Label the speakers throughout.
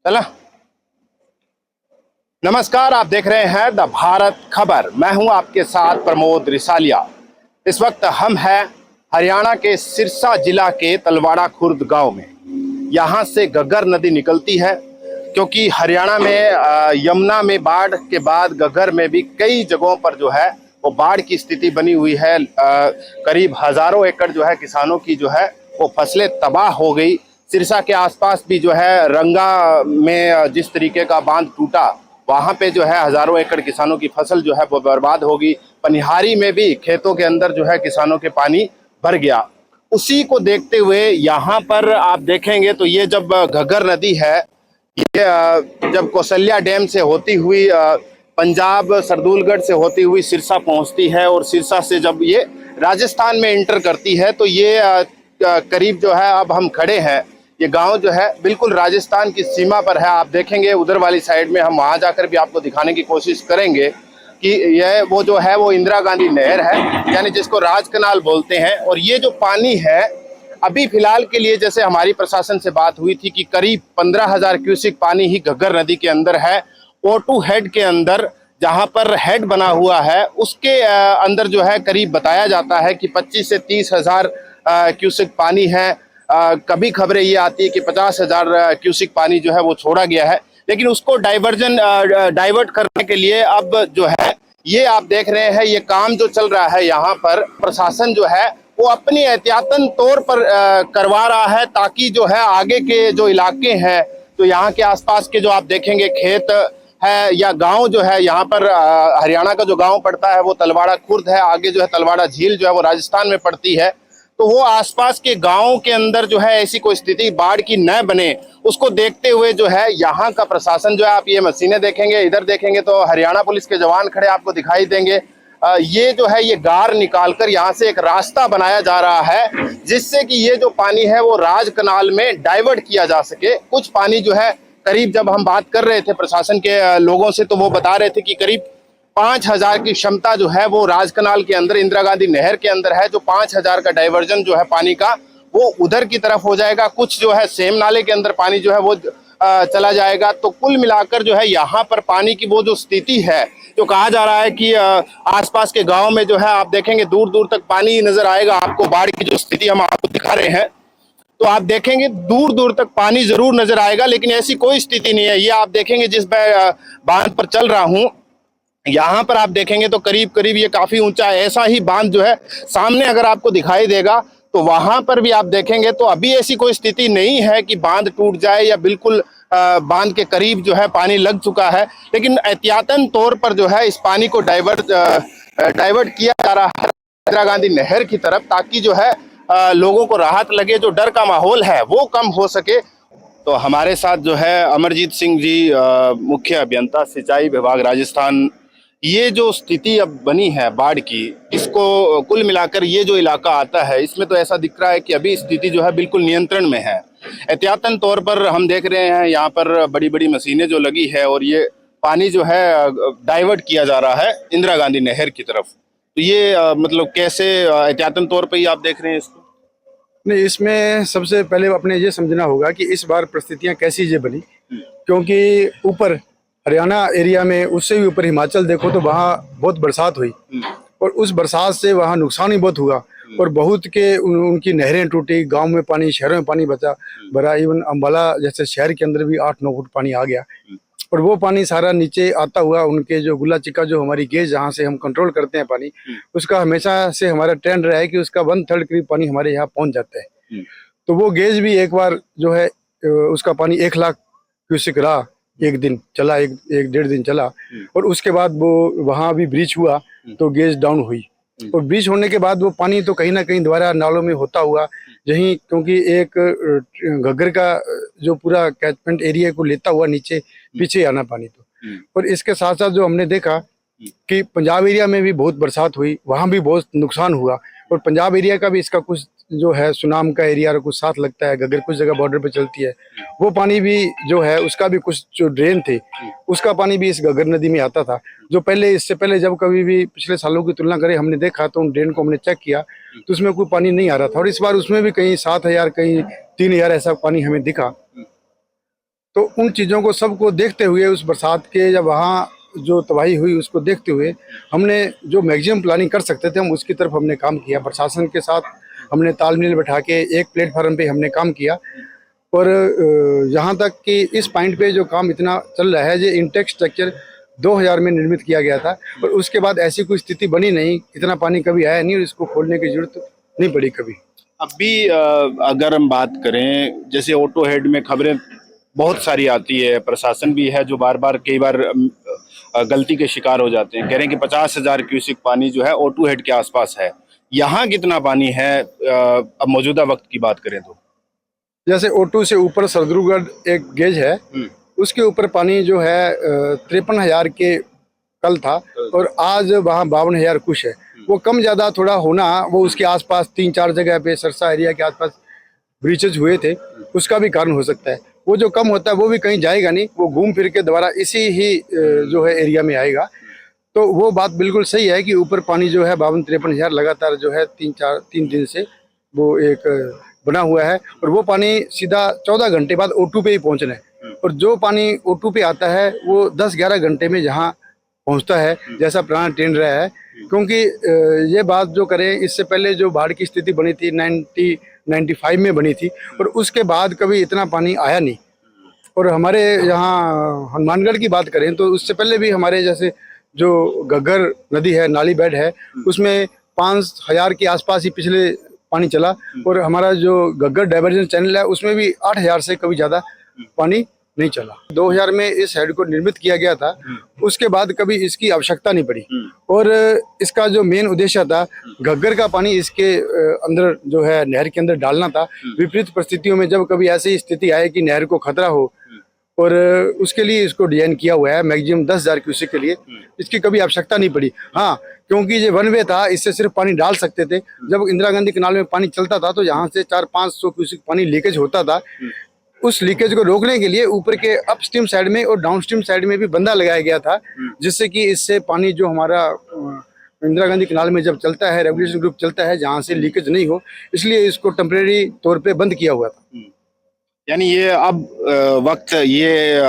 Speaker 1: चला। नमस्कार, आप देख रहे हैं द भारत खबर। मैं हूं आपके साथ प्रमोद रिसालिया। इस वक्त हम हैं हरियाणा के सिरसा जिला के तलवाड़ा खुर्द गांव में। यहां से घग्गर नदी निकलती है, क्योंकि हरियाणा में यमुना में बाढ़ के बाद घग्गर में भी कई जगहों पर जो है वो बाढ़ की स्थिति बनी हुई है। करीब हजारों एकड़ जो है किसानों की जो है वो फसलें तबाह हो गई। सिरसा के आसपास भी जो है रंगा में जिस तरीके का बांध टूटा, वहां पे जो है हजारों एकड़ किसानों की फसल जो है वो बर्बाद होगी। पनिहारी में भी खेतों के अंदर जो है किसानों के पानी भर गया। उसी को देखते हुए यहाँ पर आप देखेंगे तो ये जब घग्गर नदी है, ये जब कौशल्या डैम से होती हुई पंजाब सरदूलगढ़ से होती हुई सिरसा पहुंचती है और सिरसा से जब ये राजस्थान में इंटर करती है, तो ये करीब जो है अब हम खड़े हैं, ये गांव जो है बिल्कुल राजस्थान की सीमा पर है। आप देखेंगे उधर वाली साइड में, हम वहां जाकर भी आपको दिखाने की कोशिश करेंगे कि यह वो जो है वो इंदिरा गांधी नहर है, यानी जिसको राज कनाल बोलते हैं। और ये जो पानी है अभी फिलहाल के लिए, जैसे हमारी प्रशासन से बात हुई थी कि करीब 15,000 क्यूसिक पानी ही घग्गर नदी के अंदर है। O2 हेड के अंदर, जहां पर हेड बना हुआ है, उसके अंदर जो है करीब बताया जाता है कि 25 से 30,000 क्यूसिक पानी है। कभी खबरें ये आती है कि 50,000 क्यूसिक पानी जो है वो छोड़ा गया है, लेकिन उसको डाइवर्ट करने के लिए अब जो है ये आप देख रहे हैं, ये काम जो चल रहा है यहाँ पर, प्रशासन जो है वो अपनी एहतियातन तौर पर करवा रहा है, ताकि जो है आगे के जो इलाके हैं, तो यहाँ के आसपास के जो आप देखेंगे खेत है या गांव जो है, यहाँ पर हरियाणा का जो गांव पड़ता है वो तलवाड़ा खुर्द है। आगे जो है तलवाड़ा झील जो है वो राजस्थान में पड़ती है। तो वो आसपास के गांवों के अंदर जो है ऐसी कोई स्थिति बाढ़ की न बने, उसको देखते हुए जो है यहाँ का प्रशासन जो है, आप ये मशीनें देखेंगे, इधर देखेंगे तो हरियाणा पुलिस के जवान खड़े आपको दिखाई देंगे। ये जो है ये गार निकालकर यहाँ से एक रास्ता बनाया जा रहा है, जिससे कि ये जो पानी है वो राज कनाल में डाइवर्ट किया जा सके। कुछ पानी जो है करीब, जब हम बात कर रहे थे प्रशासन के लोगों से, तो वो बता रहे थे कि करीब 5,000 की क्षमता जो है वो राज कनाल के अंदर, इंदिरा गांधी नहर के अंदर है। जो 5,000 का डाइवर्जन जो है पानी का वो उधर की तरफ हो जाएगा। कुछ जो है सेम नाले के अंदर पानी जो है वो चला जाएगा। तो कुल मिलाकर जो है यहाँ पर पानी की वो जो स्थिति है, जो कहा जा रहा है कि आसपास के गांव में जो है आप देखेंगे दूर दूर तक पानी नजर आएगा आपको। बाढ़ की जो स्थिति हम आपको दिखा रहे हैं, तो आप देखेंगे दूर दूर तक पानी जरूर नजर आएगा, लेकिन ऐसी कोई स्थिति नहीं है। ये आप देखेंगे जिस बांध पर चल रहा हूँ, यहाँ पर आप देखेंगे तो करीब करीब ये काफी ऊंचा है। ऐसा ही बांध जो है सामने अगर आपको दिखाई देगा, तो वहां पर भी आप देखेंगे तो अभी ऐसी कोई स्थिति नहीं है कि बांध टूट जाए या बिल्कुल बांध के करीब जो है पानी लग चुका है। लेकिन एहतियातन तौर पर जो है इस पानी को डाइवर्ट किया जा रहा है इंदिरा गांधी नहर की तरफ, ताकि जो है लोगों को राहत लगे, जो डर का माहौल है वो कम हो सके। तो हमारे साथ जो है अमरजीत सिंह जी, मुख्य अभियंता सिंचाई विभाग राजस्थान। ये जो स्थिति अब बनी है बाढ़ की, इसको कुल मिलाकर ये जो इलाका आता है, इसमें तो ऐसा दिख रहा है कि अभी स्थिति जो है बिल्कुल नियंत्रण में है। एहतियातन तौर पर हम देख रहे हैं यहाँ पर बड़ी बड़ी मशीनें जो लगी है, और ये पानी जो है डाइवर्ट किया जा रहा है इंदिरा गांधी नहर की तरफ। तो ये मतलब कैसे एहतियातन तौर पर ही आप देख रहे हैं इसको?
Speaker 2: नहीं, इसमें सबसे पहले अपने ये समझना होगा कि इस बार परिस्थितियां कैसी ये बनी, क्योंकि ऊपर हरियाणा एरिया में, उससे भी ऊपर हिमाचल देखो तो वहाँ बहुत बरसात हुई, और उस बरसात से वहाँ नुकसान ही बहुत हुआ, और बहुत के उनकी नहरें टूटी, गांव में पानी, शहरों में पानी भरा। इवन अम्बाला जैसे शहर के अंदर भी 8-9 फुट पानी आ गया, और वो पानी सारा नीचे आता हुआ उनके जो गुला चिक्का, जो हमारी गेज जहाँ से हम कंट्रोल करते हैं पानी, उसका हमेशा से हमारा ट्रेंड रहा है कि उसका 1/3 करीब पानी हमारे यहाँ पहुंच जाता है। तो वो गेज भी एक बार जो है उसका पानी 1 लाख क्यूसिक रहा, एक दिन चला, एक 1.5 दिन चला, और उसके बाद वो वहाँ भी ब्रीच हुआ तो गेज डाउन हुई। और ब्रीच होने के बाद वो पानी तो कहीं ना कहीं दोबारा नालों में होता हुआ यहीं, क्योंकि एक घग्गर का जो पूरा कैचमेंट एरिया को लेता हुआ नीचे पीछे आना पानी। तो और इसके साथ साथ जो हमने देखा कि पंजाब एरिया में भी बहुत बरसात हुई, वहाँ भी बहुत नुकसान हुआ, और पंजाब एरिया का भी इसका कुछ जो है सुनाम का एरिया और कुछ साथ लगता है, घग्गर कुछ जगह बॉर्डर पे चलती है, वो पानी भी जो है उसका भी कुछ जो ड्रेन थे उसका पानी भी इस घग्गर नदी में आता था। जो पहले, इससे पहले जब कभी भी पिछले सालों की तुलना करें हमने देखा, तो उन ड्रेन को हमने चेक किया तो उसमें कोई पानी नहीं आ रहा था, और इस बार उसमें भी कहीं 7,000 कहीं 3,000 ऐसा पानी हमें दिखा। तो उन चीज़ों को सबको देखते हुए, उस बरसात के जब वहाँ जो तबाही हुई उसको देखते हुए हमने जो मैक्सिमम प्लानिंग कर सकते थे हम उसकी तरफ हमने काम किया। प्रशासन के साथ हमने तालमेल बैठा के एक प्लेटफार्म पे हमने काम किया। और यहाँ तक कि इस पॉइंट पे जो काम इतना चल रहा है, जो इंटेक स्ट्रक्चर 2000 में निर्मित किया गया था, और उसके बाद ऐसी कोई स्थिति बनी नहीं, इतना पानी कभी आया नहीं और इसको खोलने की जरूरत नहीं पड़ी कभी।
Speaker 1: अभी अगर हम बात करें, जैसे ऑटो हेड में खबरें बहुत सारी आती है, प्रशासन भी है जो बार बार कई बार गलती के शिकार हो जाते हैं, कह रहे हैं कि 50,000 क्यूसिक पानी जो है ऑटो हेड के आसपास है। यहाँ कितना पानी है अब मौजूदा वक्त की बात करें तो?
Speaker 2: जैसे O2 से ऊपर सरदरुगढ़ एक गेज है, उसके ऊपर पानी जो है 53,000 के कल था और आज वहाँ 52,000 कुछ है। वो कम ज़्यादा थोड़ा होना, वो उसके आसपास 3-4 जगह पे सरसा एरिया के आसपास ब्रीचेज हुए थे, उसका भी कारण हो सकता है। वो जो कम होता है वो भी कहीं जाएगा नहीं, वो घूम फिर के दोबारा इसी ही जो है एरिया में आएगा। तो वो बात बिल्कुल सही है कि ऊपर पानी जो है 52-53,000 लगातार जो है 3 दिन से वो एक बना हुआ है, और वो पानी सीधा 14 घंटे बाद O2 पे ही पहुंचना है। और जो पानी O2 पे आता है वो 10-11 घंटे में जहाँ पहुंचता है, जैसा पुराना ट्रेंड रहा है। क्योंकि ये बात जो करें, इससे पहले जो बाढ़ की स्थिति बनी थी 95 में बनी थी, और उसके बाद कभी इतना पानी आया नहीं। और हमारे यहाँ हनुमानगढ़ की बात करें तो उससे पहले भी हमारे जैसे जो घग्गर नदी है, नाली बेड है, उसमें 5,000 के आसपास ही पिछले पानी चला। और हमारा जो घग्गर डाइवर्जन चैनल है उसमें भी 8,000 से कभी ज़्यादा पानी नहीं चला। 2000 में इस हेड को निर्मित किया गया था, उसके बाद कभी इसकी आवश्यकता नहीं पड़ी। और इसका जो मेन उद्देश्य था, घग्गर का पानी इसके अंदर जो है नहर के अंदर डालना था। विपरीत परिस्थितियों में जब कभी ऐसी स्थिति आए कि नहर को खतरा हो, और उसके लिए इसको डिजाइन किया हुआ है मैक्सिमम 10,000 क्यूसेक के लिए। इसकी कभी आवश्यकता नहीं पड़ी। हाँ, क्योंकि ये वन वे था, इससे सिर्फ पानी डाल सकते थे। जब इंदिरा गांधी कैनाल में पानी चलता था तो यहाँ से 400-500 क्यूसेक पानी लीकेज होता था। उस लीकेज को रोकने के लिए ऊपर के अपस्ट्रीम साइड में और डाउनस्ट्रीम साइड में भी बंधा लगाया गया था, जिससे कि इससे पानी जो हमारा इंदिरा गांधी कैनाल में जब चलता है, रेगुलेशन ग्रुप चलता है, जहाँ से लीकेज नहीं हो, इसलिए इसको टेम्परेरी तौर पे बंद किया हुआ था।
Speaker 1: यानी ये अब वक्त ये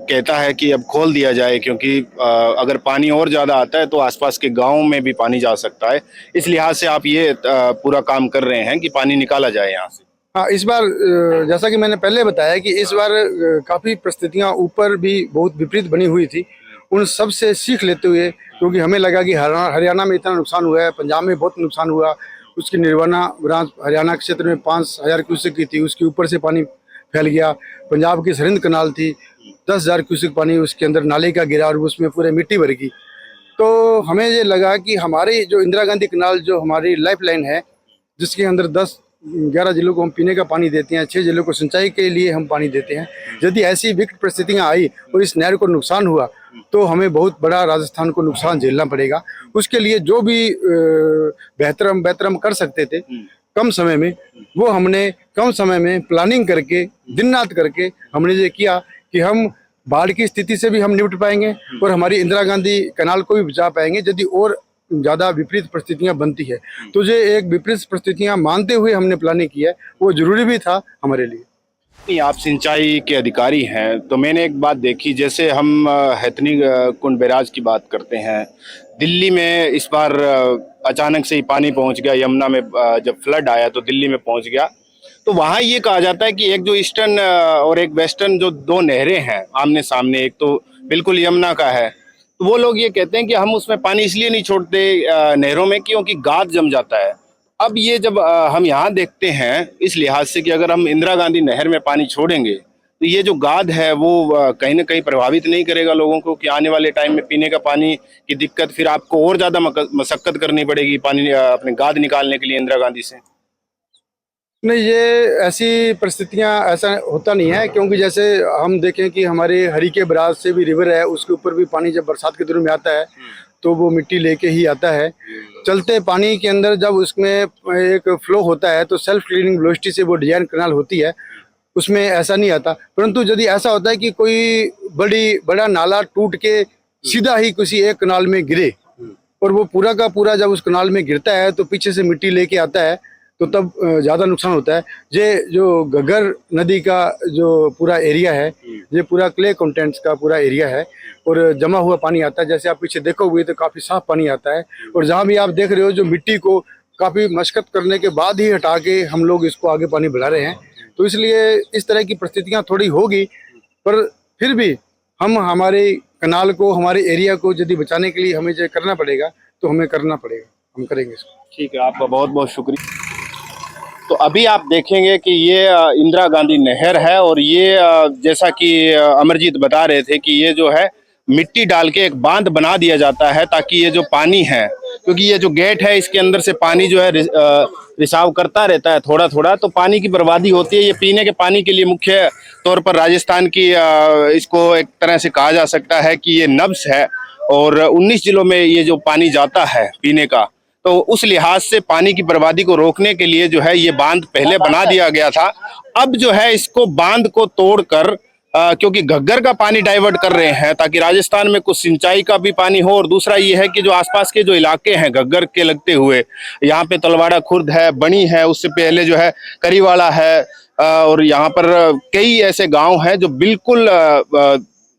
Speaker 1: कहता है कि अब खोल दिया जाए, क्योंकि अगर पानी और ज़्यादा आता है तो आसपास के गाँव में भी पानी जा सकता है। इस लिहाज से आप ये पूरा काम कर रहे हैं कि पानी निकाला जाए यहाँ से।
Speaker 2: हाँ, इस बार जैसा कि मैंने पहले बताया कि इस बार काफ़ी परिस्थितियाँ ऊपर भी बहुत विपरीत बनी हुई थी। उन सब से सीख लेते हुए, क्योंकि हमें लगा कि हरियाणा में इतना नुकसान हुआ है, पंजाब में बहुत नुकसान हुआ, उसकी निर्वाणा ब्रांच हरियाणा क्षेत्र में 5,000 क्यूसेक की थी, उसके ऊपर से पानी फैल गया। पंजाब की सरहिंद कनाल थी, 10,000 क्यूसेक पानी उसके अंदर नाले का गिरा और उसमें पूरे मिट्टी भर गई। तो हमें ये लगा कि हमारी जो इंदिरा गांधी कनाल जो हमारी लाइफ लाइन है, जिसके अंदर 10-11 जिलों को हम पीने का पानी देते हैं, 6 जिलों को सिंचाई के लिए हम पानी देते हैं, यदि ऐसी विकट परिस्थितियाँ आई और इस नहर को नुकसान हुआ तो हमें बहुत बड़ा राजस्थान को नुकसान झेलना पड़ेगा। उसके लिए जो भी बेहतर हम कर सकते थे कम समय में, वो हमने कम समय में प्लानिंग करके, दिन रात करके हमने ये किया कि हम बाढ़ की स्थिति से भी हम निपट पाएंगे और हमारी इंदिरा गांधी कैनाल को भी बचा पाएंगे। यदि और ज़्यादा विपरीत परिस्थितियां बनती है तो ये एक विपरीत परिस्थितियां मानते हुए हमने प्लानिंग किया है, वो जरूरी भी था हमारे लिए।
Speaker 1: नहीं, आप सिंचाई के अधिकारी हैं, तो मैंने एक बात देखी, जैसे हम हैथनी कुंड बैराज की बात करते हैं, दिल्ली में इस बार अचानक से ही पानी पहुंच गया। यमुना में जब फ्लड आया तो दिल्ली में पहुंच गया। तो वहाँ ये कहा जाता है कि एक जो ईस्टर्न और एक वेस्टर्न जो दो नहरें हैं आमने सामने, एक तो बिल्कुल यमुना का है, तो वो लोग ये कहते हैं कि हम उसमें पानी इसलिए नहीं छोड़ते नहरों में क्योंकि गाद जम जाता है। अब ये जब हम यहाँ देखते हैं इस लिहाज से कि अगर हम इंदिरा गांधी नहर में पानी छोड़ेंगे तो ये जो गाद है वो कहीं ना कहीं प्रभावित नहीं करेगा लोगों को, कि आने वाले टाइम में पीने का पानी की दिक्कत फिर आपको और ज़्यादा मशक्कत करनी पड़ेगी पानी अपने गाद निकालने के लिए इंदिरा गांधी से?
Speaker 2: नहीं, ये ऐसी परिस्थितियां ऐसा होता नहीं है, क्योंकि जैसे हम देखें कि हमारे हरीके बराज से भी रिवर है, उसके ऊपर भी पानी जब बरसात के दिनों में आता है तो वो मिट्टी लेके ही आता है। चलते पानी के अंदर जब उसमें एक फ्लो होता है तो सेल्फ क्लीनिंग वेलोसिटी से वो डिजाइन कैनाल होती है, उसमें ऐसा नहीं आता। परंतु यदि ऐसा होता है कि कोई बड़ा नाला टूट के सीधा ही किसी एक कनाल में गिरे और वो पूरा का पूरा जब उस कनाल में गिरता है तो पीछे से मिट्टी लेके आता है, तो तब ज़्यादा नुकसान होता है। ये जो घग्गर नदी का जो पूरा एरिया है, ये पूरा क्ले कंटेंट्स का पूरा एरिया है और जमा हुआ पानी आता है। जैसे आप पीछे देखोगे तो काफ़ी साफ पानी आता है और जहाँ भी आप देख रहे हो जो मिट्टी को काफ़ी मशक्कत करने के बाद ही हटा के हम लोग इसको आगे पानी बढ़ा रहे हैं। तो इसलिए इस तरह की परिस्थितियाँ थोड़ी होगी, पर फिर भी हम हमारे कनाल को, हमारे एरिया को यदि बचाने के लिए हमें जो करना पड़ेगा तो हमें करना पड़ेगा, हम करेंगे इसको।
Speaker 1: ठीक है, आपका बहुत बहुत शुक्रिया। तो अभी आप देखेंगे कि ये इंदिरा गांधी नहर है और ये जैसा कि अमरजीत बता रहे थे कि ये जो है मिट्टी डाल के एक बांध बना दिया जाता है ताकि ये जो पानी है, क्योंकि ये जो गेट है इसके अंदर से पानी जो है रिसाव करता रहता है थोड़ा थोड़ा, तो पानी की बर्बादी होती है। ये पीने के पानी के लिए मुख्य तौर पर राजस्थान की इसको एक तरह से कहा जा सकता है कि ये नब्ज है और 19 जिलों में ये जो पानी जाता है पीने का, तो उस लिहाज से पानी की बर्बादी को रोकने के लिए जो है ये बांध पहले बना दिया गया था। अब जो है इसको बांध को तोड़कर क्योंकि घग्गर का पानी डाइवर्ट कर रहे हैं ताकि राजस्थान में कुछ सिंचाई का भी पानी हो, और दूसरा ये है कि जो आसपास के जो इलाके हैं घग्गर के लगते हुए, यहाँ पे तलवाड़ा खुर्द है, बनी है, उससे पहले जो है करीवाला है और यहाँ पर कई ऐसे गांव हैं जो बिल्कुल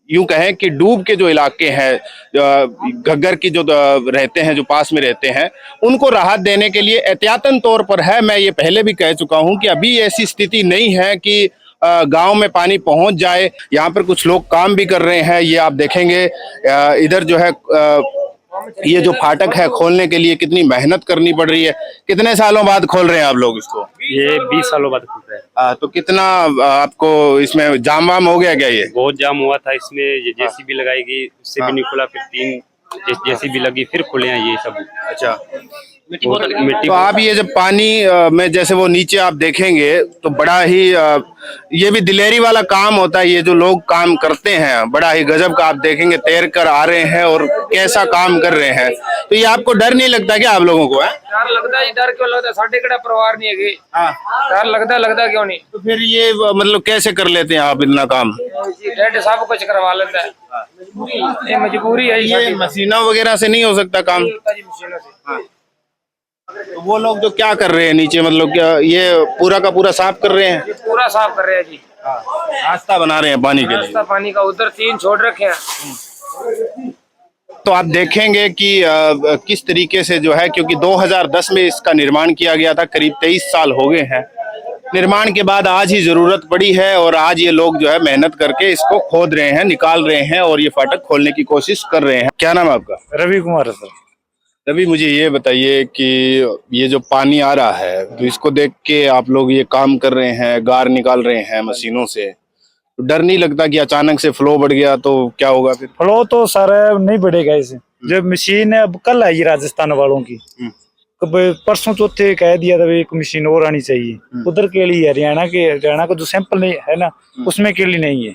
Speaker 1: यूं कहें कि डूब के जो इलाके हैं घग्गर की जो रहते हैं, जो पास में रहते हैं, उनको राहत देने के लिए एहतियातन तौर पर है। मैं ये पहले भी कह चुका हूं कि अभी ऐसी स्थिति नहीं है कि गांव में पानी पहुंच जाए। यहाँ पर कुछ लोग काम भी कर रहे हैं, ये आप देखेंगे। इधर जो है ये जो फाटक है खोलने के लिए कितनी मेहनत करनी पड़ रही है। कितने सालों बाद खोल रहे हैं आप लोग इसको?
Speaker 3: ये 20 सालों बाद खुल रहा है।
Speaker 1: तो कितना आपको इसमें जाम वाम हो गया क्या? ये
Speaker 3: बहुत जाम हुआ था इसमें, ये जेसीबी लगाई गई, उससे भी नहीं खुला, फिर 3 जेसीबी लगी, फिर खुले हैं ये सब।
Speaker 1: अच्छा,
Speaker 3: मिट्टी
Speaker 1: तो आप ये जब पानी में जैसे वो नीचे आप देखेंगे तो बड़ा ही ये भी दिलेरी वाला काम होता है। ये जो लोग काम करते हैं बड़ा ही गजब का आप देखेंगे, तैर कर आ रहे हैं और कैसा काम कर रहे हैं। तो ये आपको डर नहीं लगता क्या आप लोगों को?
Speaker 4: डर लगता है। डर क्यों लगता है? साढ़े कड़ा परिवार नहीं है। डर लगता क्यों नहीं?
Speaker 1: तो फिर ये मतलब कैसे कर लेते हैं आप इतना काम?
Speaker 4: डैड सब कुछ करवा लेता है, ये मजबूरी है।
Speaker 1: ये मशीनों वगैरह से नहीं हो सकता काम?
Speaker 4: मशीनों से।
Speaker 1: तो वो लोग जो क्या कर रहे हैं नीचे, मतलब क्या ये पूरा का पूरा साफ कर रहे हैं?
Speaker 4: पूरा साफ कर रहे हैं जी,
Speaker 1: रास्ता बना रहे हैं पानी के लिए।
Speaker 4: रास्ता पानी का उधर 3 छोड़ रखे हैं।
Speaker 1: तो आप देखेंगे कि किस तरीके से जो है, क्योंकि 2010 में इसका निर्माण किया गया था, करीब 23 साल हो गए हैं निर्माण के बाद, आज ही जरूरत पड़ी है और आज ये लोग जो है मेहनत करके इसको खोद रहे हैं, निकाल रहे हैं और ये फाटक खोलने की कोशिश कर रहे हैं। क्या नाम है आपका?
Speaker 5: रवि कुमार सर।
Speaker 1: रवि, मुझे ये बताइए कि ये जो पानी आ रहा है तो इसको देख के आप लोग ये काम कर रहे हैं, गार निकाल रहे हैं मशीनों से, तो डर नहीं लगता कि अचानक से फ्लो बढ़ गया तो क्या होगा फिर?
Speaker 5: फ्लो तो सर नहीं बढ़ेगा इसे, जो मशीन है अब कल आई राजस्थान वालों की, परसों चौथे कह दिया था एक मशीन और आनी चाहिए उधर के लिए। हरियाणा का जो सैंपल नहीं है ना उसमें के लिए नहीं है।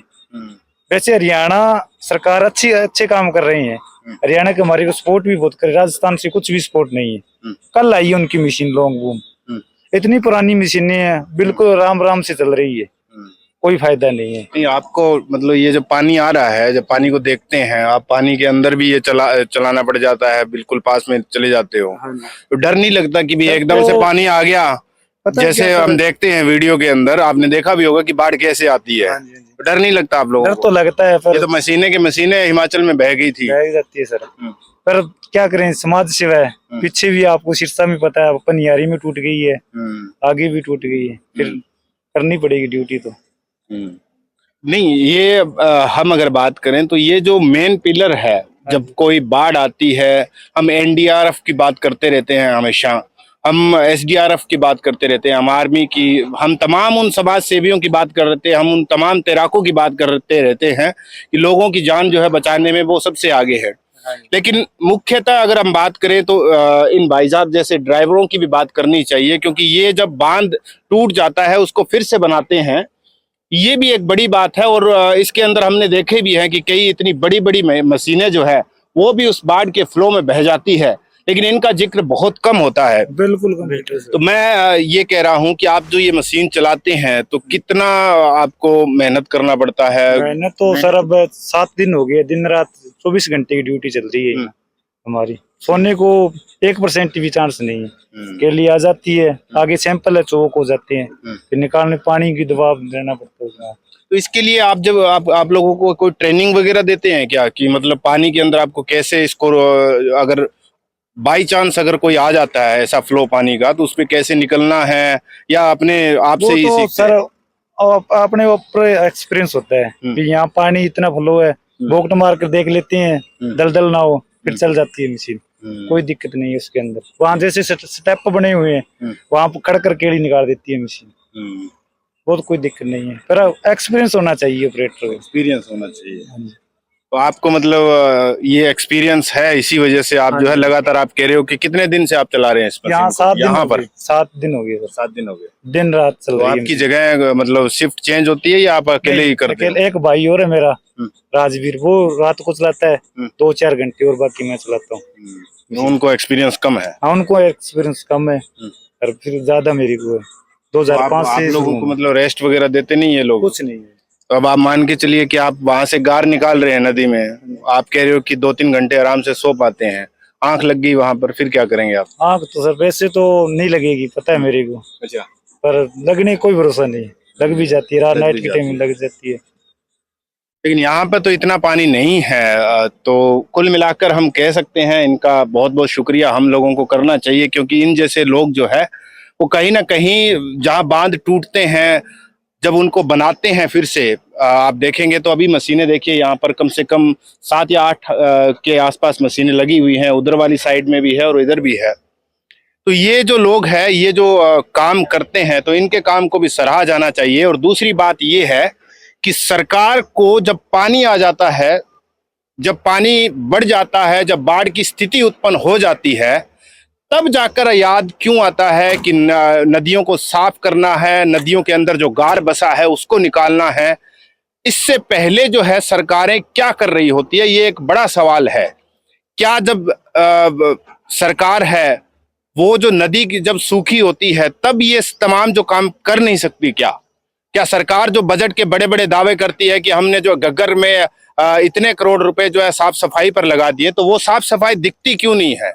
Speaker 5: वैसे हरियाणा सरकार अच्छे काम कर रही है, हरियाणा के हमारे को सपोर्ट भी बहुत करे, राजस्थान से कुछ भी सपोर्ट नहीं है। कल आई है उनकी मशीन लॉन्ग बूम, इतनी पुरानी मशीनें हैं, बिल्कुल आराम से चल रही है, कोई फायदा नहीं है।
Speaker 1: नहीं, आपको मतलब ये जो पानी आ रहा है, जब पानी को देखते हैं आप, पानी के अंदर भी ये चलाना पड़ जाता है, बिल्कुल पास में चले जाते हो, तो डर नहीं लगता कि भी एकदम से पानी आ गया? जैसे हम देखते हैं वीडियो के अंदर, आपने देखा भी होगा कि बाढ़ कैसे आती है, डर नहीं लगता आप लोगों को?
Speaker 5: डर तो लगता है, पर
Speaker 1: ये तो मशीनें हिमाचल में बह गई थी।
Speaker 5: बह जाती है सर, पर क्या करें, समाज सेवा है। पीछे भी आपको सिरसा में पता है, पनियारी में टूट गई है, आगे भी टूट गई है, फिर करनी पड़ेगी ड्यूटी तो।
Speaker 1: नहीं, ये हम अगर बात करें तो ये जो मेन पिलर है, जब कोई बाढ़ आती है, हम एनडीआरएफ की बात करते रहते हैं हमेशा, हम एसडीआरएफ की बात करते रहते हैं, हम आर्मी की, हम तमाम उन समाज सेवियों की बात करते हैं, हम उन तमाम तैराकों की बात करते रहते हैं कि लोगों की जान जो है बचाने में वो सबसे आगे है। लेकिन मुख्यतः अगर हम बात करें तो इन भाई साहब जैसे ड्राइवरों की भी बात करनी चाहिए, क्योंकि ये जब बांध टूट जाता है उसको फिर से बनाते हैं, ये भी एक बड़ी बात है। और इसके अंदर हमने देखे भी हैं कि कई इतनी बड़ी बड़ी मशीनें जो है वो भी उस बाढ़ के फ्लो में बह जाती है, लेकिन इनका जिक्र बहुत कम होता है।
Speaker 5: बिल्कुल।
Speaker 1: तो मैं ये कह रहा हूँ कि आप जो ये मशीन चलाते हैं तो कितना आपको मेहनत करना पड़ता है?
Speaker 5: मेहनत तो सर अब 7 दिन हो गए, दिन रात 24 घंटे की ड्यूटी चल रही है। हमारी सोने को 1% भी चांस नहीं है। केली आ जाती है, आगे सैंपल है, चौक हो जाते हैं, फिर निकालने पानी की दबाव देना पड़ता है।
Speaker 1: तो इसके लिए आप जब आप लोगों को कोई ट्रेनिंग वगैरह देते हैं क्या, कि मतलब पानी के अंदर आपको कैसे इसको अगर बाई चांस अगर कोई आ जाता है ऐसा फ्लो पानी का, तो उसपे कैसे निकलना है, या अपने आप से ही
Speaker 5: वो तो
Speaker 1: सीखते
Speaker 5: सर
Speaker 1: हैं?
Speaker 5: अपने ऊपर एक्सपीरियंस होता है कि यहाँ पानी इतना फ्लो है, बोक्ट मार कर देख लेते हैं, दलदल ना हो, फिर चल जाती है मशीन। कोई दिक्कत नहीं है उसके अंदर। वहाँ जैसे स्टेप बने हुए हैं, वहाँ कड़ कर केड़ी निकाल देती है मशीन। बहुत कोई दिक्कत नहीं है, पर एक्सपीरियंस होना चाहिए ऑपरेटर को।
Speaker 1: एक्सपीरियंस होना चाहिए। तो आपको मतलब ये एक्सपीरियंस है, इसी वजह से आप जो है लगातार, आप कह रहे हो कि कितने दिन से आप चला रहे हैं इस
Speaker 5: यहाँ
Speaker 1: मशीन को? यहाँ पर
Speaker 5: 7 दिन हो गए सर।
Speaker 1: 7 दिन हो गए।
Speaker 5: दिन रात चल
Speaker 1: तो
Speaker 5: रही है
Speaker 1: आपकी जगह मतलब शिफ्ट चेंज होती है या आप अकेले ही करते हैं?
Speaker 5: एक भाई और है मेरा राजवीर, वो रात को चलाता है 2-4 घंटे, और बाकी मैं चलाता हूँ।
Speaker 1: उनको एक्सपीरियंस कम है?
Speaker 5: हाँ, उनको एक्सपीरियंस कम है, और फिर ज्यादा मेरी को है। 2005
Speaker 1: आप
Speaker 5: से
Speaker 1: लोगों को मतलब रेस्ट वगैरह देते नहीं है लोग?
Speaker 5: कुछ नहीं है।
Speaker 1: तो अब आप मान के चलिए कि आप वहां से गार निकाल रहे हैं नदी में, आप कह रहे हो कि 2-3 घंटे आराम से सो पाते हैं, आंख लग गई वहां पर, फिर क्या करेंगे आप?
Speaker 5: आँख तो सर वैसे तो नहीं लगेगी, पता है मेरे को,
Speaker 1: अच्छा।
Speaker 5: पर लगने कोई भरोसा नहीं, लग भी जाती है, रात नाइट के टाइम लग जाती है।
Speaker 1: लेकिन यहाँ पे तो इतना पानी नहीं है, तो कुल मिलाकर हम कह सकते हैं इनका बहुत बहुत शुक्रिया हम लोगों को करना चाहिए, क्योंकि इन जैसे लोग जो है वो कहीं ना कहीं जहाँ बांध टूटते हैं, जब उनको बनाते हैं फिर से, आप देखेंगे तो अभी मशीनें देखिए यहाँ पर कम से कम 7 या 8 के आसपास मशीनें लगी हुई हैं, उधर वाली साइड में भी है और इधर भी है। तो ये जो लोग हैं, ये जो काम करते हैं, तो इनके काम को भी सराहा जाना चाहिए। और दूसरी बात ये है कि सरकार को जब पानी आ जाता है, जब पानी बढ़ जाता है, जब बाढ़ की स्थिति उत्पन्न हो जाती है, तब जाकर याद क्यों आता है कि नदियों को साफ करना है, नदियों के अंदर जो गार बसा है उसको निकालना है। इससे पहले जो है सरकारें क्या कर रही होती है, ये एक बड़ा सवाल है। क्या जब सरकार है वो जो नदी की जब सूखी होती है तब ये तमाम जो काम कर नहीं सकती? क्या सरकार जो बजट के बड़े बड़े दावे करती है कि हमने जो घग्गर में इतने करोड़ रुपए जो है साफ सफाई पर लगा दिए, तो वो साफ सफाई दिखती क्यों नहीं है?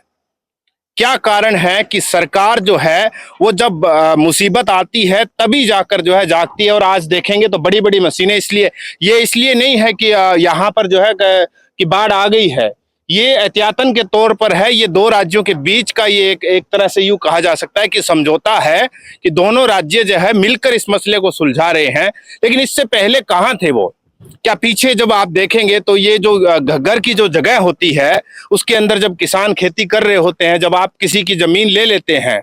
Speaker 1: क्या कारण है कि सरकार जो है वो जब मुसीबत आती है तभी जाकर जो है जागती है? और आज देखेंगे तो बड़ी बड़ी मशीनें, इसलिए नहीं है कि यहाँ पर जो है कि बाढ़ आ गई है, ये एहतियातन के तौर पर है। ये 2 राज्यों के बीच का ये एक तरह से यूं कहा जा सकता है कि समझौता है कि दोनों राज्य जो है मिलकर इस मसले को सुलझा रहे हैं। लेकिन इससे पहले कहाँ थे वो? क्या पीछे जब आप देखेंगे तो ये जो घग्गर की जो जगह होती है उसके अंदर जब किसान खेती कर रहे होते हैं, जब आप किसी की जमीन ले लेते हैं,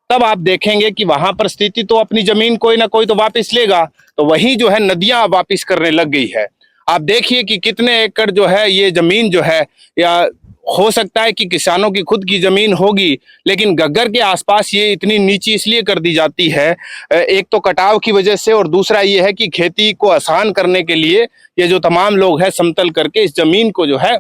Speaker 1: तब आप देखेंगे कि वहां पर स्थिति तो अपनी जमीन कोई ना कोई तो वापस लेगा। तो वही जो है नदियां वापस करने लग गई है। आप देखिए कि कितने एकड़ जो है ये जमीन जो है, या हो सकता है कि किसानों की खुद की जमीन होगी, लेकिन घग्गर के आसपास ये इतनी नीची इसलिए कर दी जाती है, एक तो कटाव की वजह से, और दूसरा ये है कि खेती को आसान करने के लिए ये जो तमाम लोग हैं समतल करके इस जमीन को जो है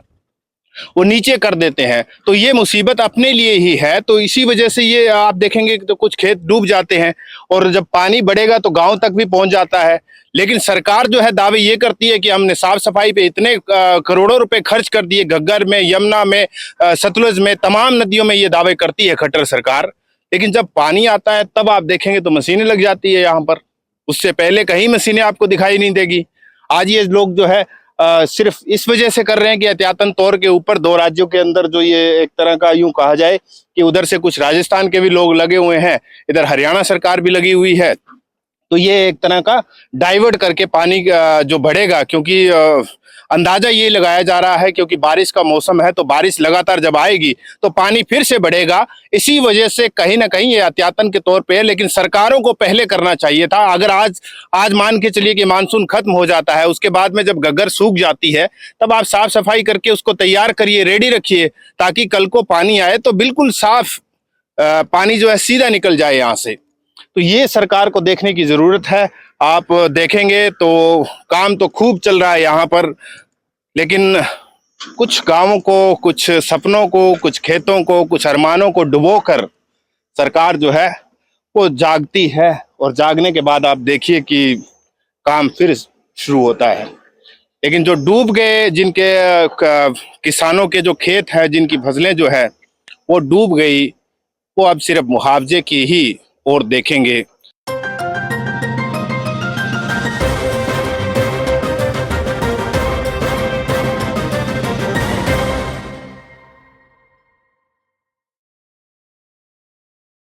Speaker 1: वो नीचे कर देते हैं। तो ये मुसीबत अपने लिए ही है। तो इसी वजह से ये आप देखेंगे तो कुछ खेत डूब जाते हैं, और जब पानी बढ़ेगा तो गांव तक भी पहुंच जाता है। लेकिन सरकार जो है दावे ये करती है कि हमने साफ सफाई पे इतने करोड़ों रुपए खर्च कर दिए, घग्गर में, यमुना में, सतलुज में, तमाम नदियों में ये दावे करती है खट्टर सरकार। लेकिन जब पानी आता है तब आप देखेंगे तो मशीनें लग जाती है यहाँ पर। उससे पहले कहीं मशीनें आपको दिखाई नहीं देगी। आज ये लोग जो है सिर्फ इस वजह से कर रहे हैं कि एहतियातन तौर के ऊपर 2 राज्यों के अंदर जो ये एक तरह का यूं कहा जाए कि उधर से कुछ राजस्थान के भी लोग लगे हुए हैं, इधर हरियाणा सरकार भी लगी हुई है। तो ये एक तरह का डाइवर्ट करके पानी जो बढ़ेगा, क्योंकि अंदाजा ये लगाया जा रहा है क्योंकि बारिश का मौसम है, तो बारिश लगातार जब आएगी तो पानी फिर से बढ़ेगा। इसी वजह से कहीं ना कहीं ये एहतियातन के तौर पे है। लेकिन सरकारों को पहले करना चाहिए था। अगर आज मान के चलिए कि मानसून खत्म हो जाता है, उसके बाद में जब घग्गर सूख जाती है, तब आप साफ सफाई करके उसको तैयार करिए, रेडी रखिए, ताकि कल को पानी आए तो बिल्कुल साफ पानी जो है सीधा निकल जाए यहाँ से। तो ये सरकार को देखने की जरूरत है। आप देखेंगे तो काम तो खूब चल रहा है यहाँ पर, लेकिन कुछ गांवों को, कुछ सपनों को, कुछ खेतों को, कुछ अरमानों को डुबोकर सरकार जो है वो जागती है। और जागने के बाद आप देखिए कि काम फिर शुरू होता है। लेकिन जो डूब गए, जिनके किसानों के जो खेत है, जिनकी फसलें जो है वो डूब गई, वो अब सिर्फ मुआवजे की ही ओर देखेंगे।